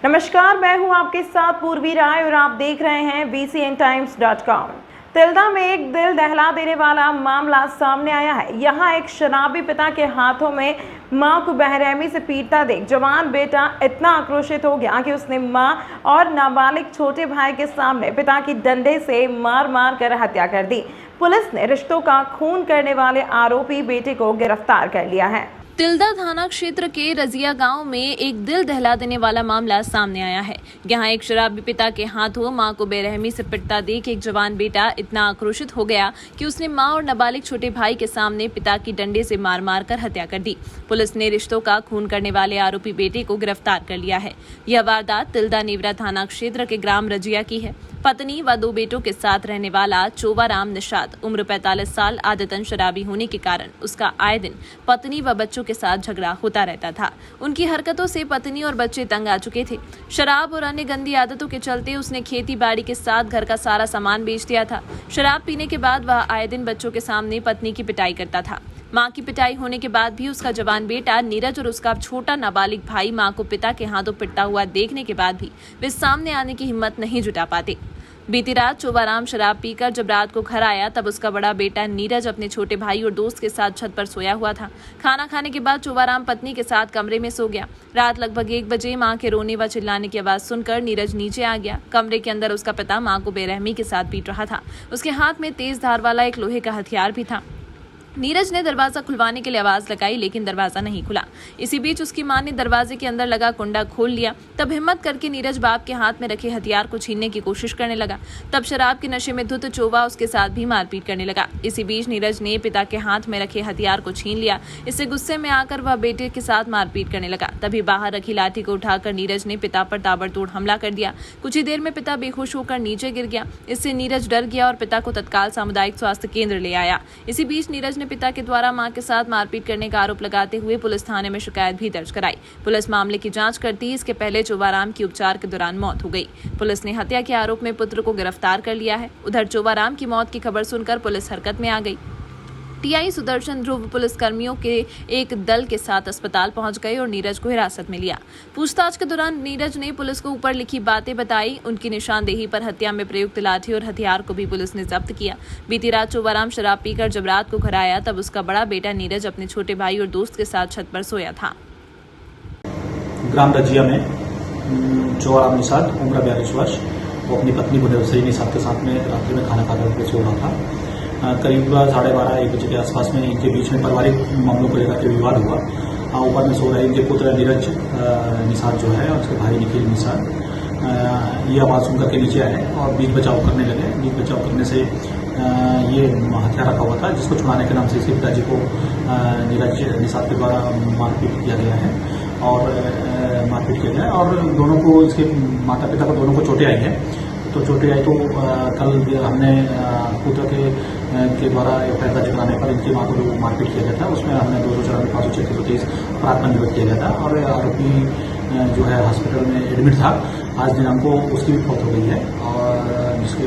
नमस्कार, मैं हूं आपके साथ पूर्वी राय और आप देख रहे हैं VCNtimes.com। तिल्दा में एक दिल दहला देने वाला मामला सामने आया है। यहां एक शराबी पिता के हाथों में मां को बेरहमी से पीटता देख जवान बेटा इतना आक्रोशित हो गया कि उसने मां और नाबालिग छोटे भाई के सामने पिता की डंडे से मार मार कर हत्या कर दी। पुलिस ने रिश्तों का खून करने वाले आरोपी बेटे को गिरफ्तार कर लिया है। तिल्दा थाना क्षेत्र के रजिया गांव में एक दिल दहला देने वाला मामला सामने आया है। यहां एक शराबी पिता के हाथों मां को बेरहमी से पिटता देख एक जवान बेटा इतना आक्रोशित हो गया कि उसने मां और नाबालिग छोटे भाई के सामने पिता की डंडे से मार मार कर हत्या कर दी। पुलिस ने रिश्तों का खून करने वाले आरोपी बेटे को गिरफ्तार कर लिया है। यह वारदात तिल्दा नेवरा थाना क्षेत्र के ग्राम रजिया की है। पत्नी व 2 बेटों के साथ रहने वाला चोवाराम निषाद उम्र 45 साल आदतन शराबी होने के कारण उसका आए दिन पत्नी व बच्चों के साथ झगड़ा होता रहता था। उनकी हरकतों से पत्नी और बच्चे तंग आ चुके थे। शराब और अन्य गंदी आदतों के चलते उसने खेती बाड़ी के साथ घर का सारा सामान बेच दिया था। शराब पीने के बाद वह आए दिन बच्चों के सामने पत्नी की पिटाई करता था। मां की पिटाई होने के बाद भी उसका जवान बेटा नीरज और उसका छोटा नाबालिग भाई मां को पिता के हाथों पिटता हुआ देखने के बाद भी वे सामने आने की हिम्मत नहीं जुटा पाते। बीती रात चोवाराम शराब पीकर जब रात को घर आया तब उसका बड़ा बेटा नीरज अपने छोटे भाई और दोस्त के साथ छत पर सोया हुआ था। खाना खाने के बाद चोवाराम पत्नी के साथ कमरे में सो गया। रात लगभग 1 बजे मां के रोने व चिल्लाने की आवाज सुनकर नीरज नीचे आ गया। कमरे के अंदर उसका पिता मां को बेरहमी के साथ पीट रहा था। उसके हाथ में तेज धार वाला एक लोहे का हथियार भी था। नीरज ने दरवाजा खुलवाने के लिए आवाज लगाई लेकिन दरवाजा नहीं खुला। इसी बीच उसकी मां ने दरवाजे के अंदर लगा कुंडा खोल लिया। तब हिम्मत करके नीरज बाप के हाथ में रखे हथियार को छीनने की कोशिश करने लगा। तब शराब के नशे में धुत चोवा उसके साथ भी मारपीट करने लगा। इसी बीच नीरज ने पिता के हाथ में रखे हथियार को छीन लिया। इससे गुस्से में आकर वह बेटे के साथ मारपीट करने लगा। तभी बाहर रखी लाठी को उठाकर नीरज ने पिता पर ताबड़तोड़ हमला कर दिया। कुछ ही देर में पिता बेहोश होकर नीचे गिर गया। इससे नीरज डर गया और पिता को तत्काल सामुदायिक स्वास्थ्य केंद्र ले आया। इसी बीच नीरज ने पिता के द्वारा मां के साथ मारपीट करने का आरोप लगाते हुए पुलिस थाने में शिकायत भी दर्ज कराई। पुलिस मामले की जांच करती इसके पहले चोवाराम की उपचार के दौरान मौत हो गई। पुलिस ने हत्या के आरोप में पुत्र को गिरफ्तार कर लिया है। उधर चोवाराम की मौत की खबर सुनकर पुलिस हरकत में आ गई। टीआई सुदर्शन ध्रुव पुलिस कर्मियों के एक दल के साथ अस्पताल पहुंच गए और नीरज को हिरासत में लिया। पूछताछ के दौरान नीरज ने पुलिस को ऊपर लिखी बातें बताई। उनकी निशानदेही पर हत्या में प्रयुक्त लाठी और हथियार को भी पुलिस ने जब्त किया। बीती रात चोवाराम शराब पीकर जब रात को घर आया तब उसका बड़ा बेटा नीरज अपने छोटे भाई और दोस्त के साथ छत पर सोया था। ग्राम रजिया में चोवाराम निषाद उम्र 42 वर्ष वो अपनी पत्नी गुनेश्वरी निषाद के साथ में रात्रि में खाना खाकर सो रहा था। करीब 12:30-1 बजे के आसपास में इनके बीच में पारिवारिक मामलों को लेकर के विवाद हुआ। ऊपर में सो रहे इनके पुत्र नीरज निषाद जो है और उसके भाई निखिल निषाद ये आवाज़ सुन करके नीचे आए और बीच बचाव करने लगे। बीच बचाव करने से ये हथियार रखा हुआ था जिसको छुड़ाने के नाम से इसके पिताजी को नीरज निषाद के द्वारा मारपीट किया गया है और दोनों को इसके माता पिता को दोनों को चोटें आई हैं। तो चोटें आई तो कल हमने पुत्र के द्वारा एफआईआर दर्ज कराने पर इनकी मां को जो मारपीट किया गया था उसमें हमने 294, 506, 323 अपराध पंजीबद्ध किया गया था और आरोपी जो है हॉस्पिटल में एडमिट था। आज दिनांक को उसकी भी मौत हो गई है और जिसके